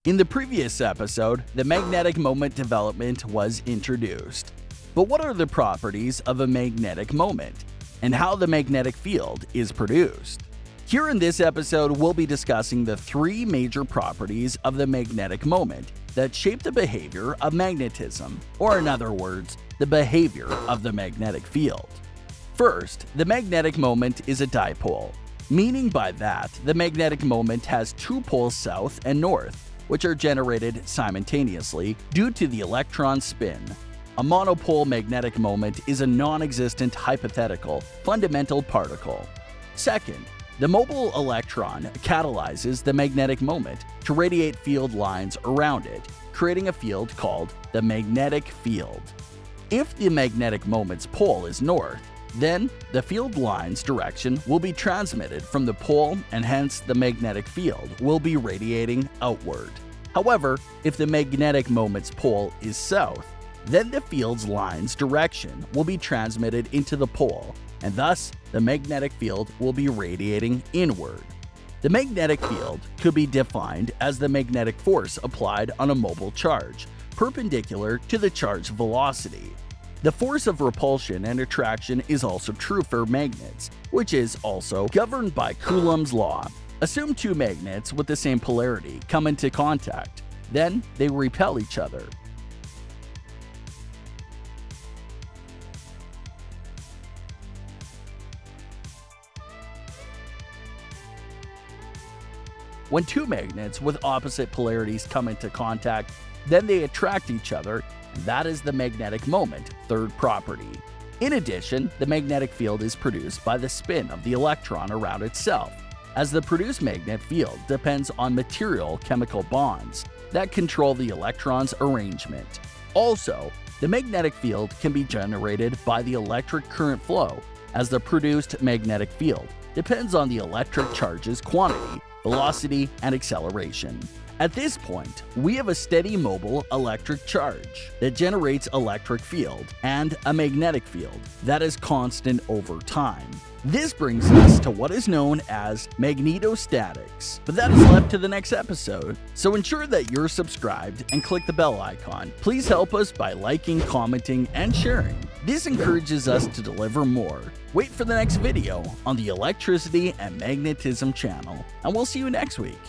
In the previous episode, the magnetic moment development was introduced. But what are the properties of a magnetic moment, and how the magnetic field is produced? Here in this episode, we'll be discussing the three major properties of the magnetic moment that shape the behavior of magnetism, or in other words, the behavior of the magnetic field. First, the magnetic moment is a dipole, meaning by that the magnetic moment has two poles south and north, which are generated simultaneously due to the electron's spin. A monopole magnetic moment is a non-existent hypothetical fundamental particle. Second, the mobile electron catalyzes the magnetic moment to radiate field lines around it, creating a field called the magnetic field. If the magnetic moment's pole is north, then the field line's direction will be transmitted from the pole, and hence the magnetic field will be radiating outward. However, if the magnetic moment's pole is south, then the field's line's direction will be transmitted into the pole, and thus the magnetic field will be radiating inward. The magnetic field could be defined as the magnetic force applied on a mobile charge, perpendicular to the charge velocity. The force of repulsion and attraction is also true for magnets, which is also governed by Coulomb's law. Assume two magnets with the same polarity come into contact, then they repel each other. When two magnets with opposite polarities come into contact, then they attract each other. That is the magnetic moment, third property. In addition, the magnetic field is produced by the spin of the electron around itself, as the produced magnetic field depends on material chemical bonds that control the electron's arrangement. Also, the magnetic field can be generated by the electric current flow, as the produced magnetic field depends on the electric charge's quantity, velocity, and acceleration. At this point, we have a steady mobile electric charge that generates electric field and a magnetic field that is constant over time. This brings us to what is known as magnetostatics, but that is left to the next episode, so ensure that you're subscribed and click the bell icon. Please help us by liking, commenting, and sharing. This encourages us to deliver more. Wait for the next video on the Electricity and Magnetism channel, and we'll see you next week.